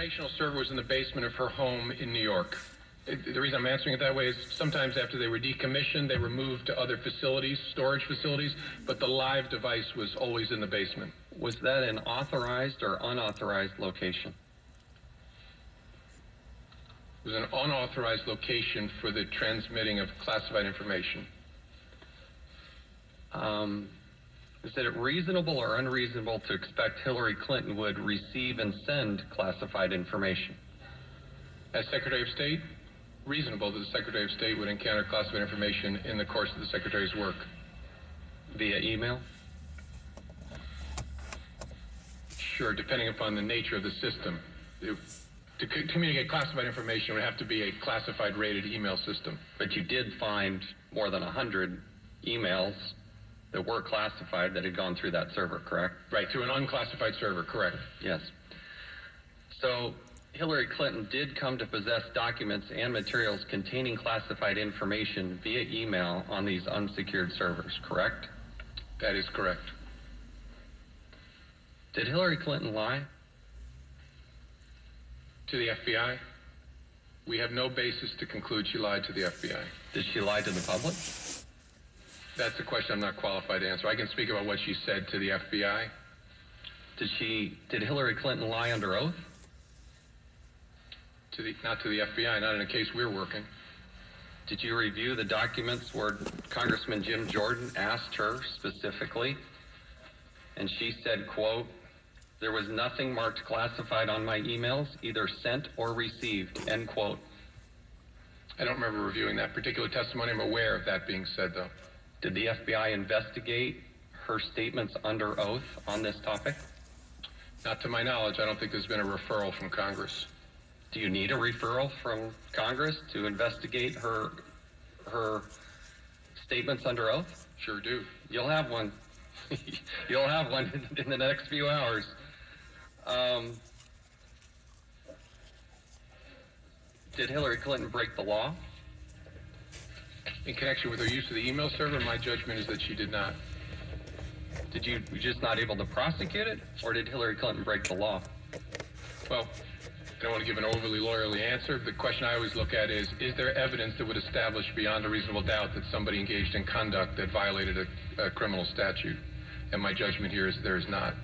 operational server was in the basement of her home in New York. The reason I'm answering it that way is sometimes after they were decommissioned, they were moved to other facilities, storage facilities, but the live device was always in the basement. Was that an authorized or unauthorized location? It was an unauthorized location for the transmitting of classified information. Is it reasonable or unreasonable to expect Hillary Clinton would receive and send classified information? As Secretary of State, reasonable that the Secretary of State would encounter classified information in the course of the Secretary's work. Via email? Sure, depending upon the nature of the system. To communicate classified information, it would have to be a classified rated email system. But you did find more than 100 emails that were classified that had gone through that server, correct? Right, through an unclassified server, correct. Yes. So Hillary Clinton did come to possess documents and materials containing classified information via email on these unsecured servers, correct? That is correct. Did Hillary Clinton lie? To the FBI? We have no basis to conclude she lied to the FBI. Did she lie to the public? That's a question I'm not qualified to answer. I can speak about what she said to the FBI. Did Hillary Clinton lie under oath? Not to the FBI, not in a case we're working. Did you review the documents where Congressman Jim Jordan asked her specifically, and she said, quote, "There was nothing marked classified on my emails, either sent or received," end quote? I don't remember reviewing that particular testimony. I'm aware of that being said, though. Did the FBI investigate her statements under oath on this topic? Not to my knowledge. I don't think there's been a referral from Congress. Do you need a referral from Congress to investigate her statements under oath? Sure do. You'll have one. You'll have one in the next few hours. Did Hillary Clinton break the law? In connection with her use of the email server, my judgment is that she did not. Did you just not able to prosecute it, or did Hillary Clinton break the law? Well, I don't want to give an overly lawyerly answer. The question I always look at is there evidence that would establish beyond a reasonable doubt that somebody engaged in conduct that violated a criminal statute? And my judgment here is there is not.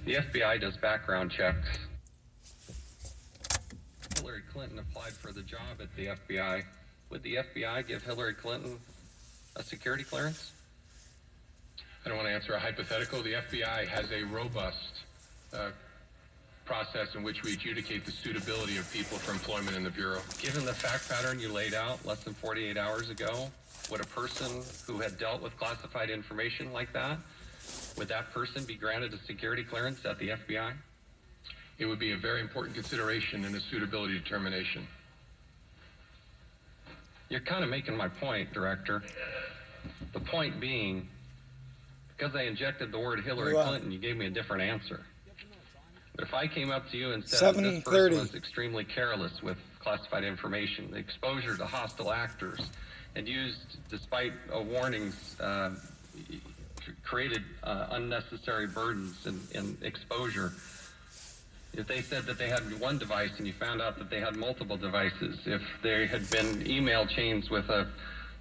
The FBI does background checks. Hillary Clinton applied for the job at the FBI. Would the FBI give Hillary Clinton a security clearance? I don't want to answer a hypothetical. The FBI has a robust process in which we adjudicate the suitability of people for employment in the Bureau. Given the fact pattern you laid out less than 48 hours ago, would a person who had dealt with classified information like that, would that person be granted a security clearance at the FBI? It would be a very important consideration in a suitability determination. You're kind of making my point, Director. The point being, because I injected the word Hillary Clinton, you gave me a different answer. But if I came up to you and said that this person was extremely careless with classified information, the exposure to hostile actors, and used, despite warnings, created unnecessary burdens and exposure. If they said that they had one device and you found out that they had multiple devices, if there had been email chains with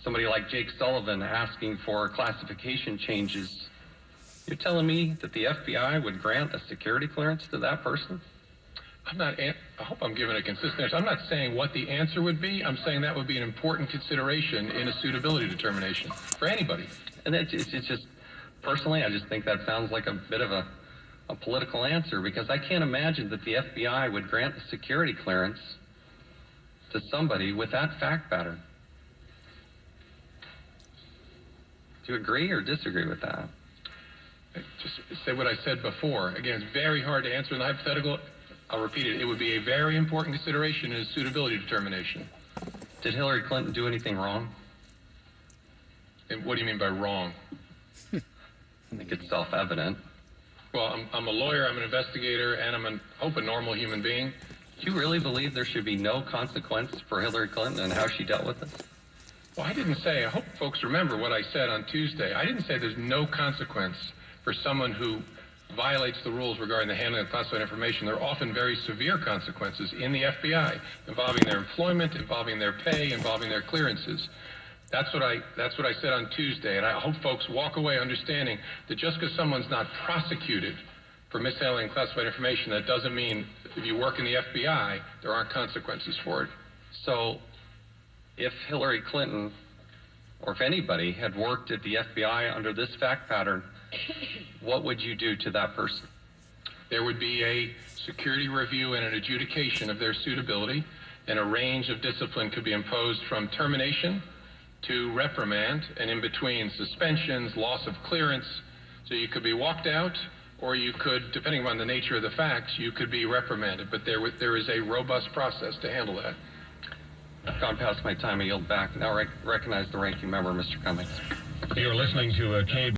somebody like Jake Sullivan asking for classification changes, you're telling me that the FBI would grant a security clearance to that person? I hope I'm giving a consistent answer. I'm not saying what the answer would be. I'm saying that would be an important consideration in a suitability determination for anybody. And it's just, personally, I just think that sounds like a bit of a political answer, because I can't imagine that the FBI would grant a security clearance to somebody with that fact pattern. Do you agree or disagree with that? I just say what I said before. Again, it's very hard to answer in the hypothetical. I'll repeat it. It would be a very important consideration in a suitability determination. Did Hillary Clinton do anything wrong? And what do you mean by wrong? I think it's self-evident. Well, I'm a lawyer, I'm an investigator, and I hope a normal human being. Do you really believe there should be no consequence for Hillary Clinton and how she dealt with this? Well, I didn't say, I hope folks remember what I said on Tuesday. I didn't say there's no consequence for someone who violates the rules regarding the handling of classified information, there are often very severe consequences in the FBI involving their employment, involving their pay, involving their clearances. That's what I said on Tuesday, and I hope folks walk away understanding that just because someone's not prosecuted for mishandling classified information, that doesn't mean if you work in the FBI, there aren't consequences for it. So if Hillary Clinton, or if anybody, had worked at the FBI under this fact pattern, what would you do to that person? There would be a security review and an adjudication of their suitability, and a range of discipline could be imposed from termination to reprimand, and in between suspensions, loss of clearance. So you could be walked out, or you could, depending on the nature of the facts, you could be reprimanded. But there is a robust process to handle that. I've gone past my time. I yield back. Now I recognize the ranking member, Mr. Cummings. You're listening to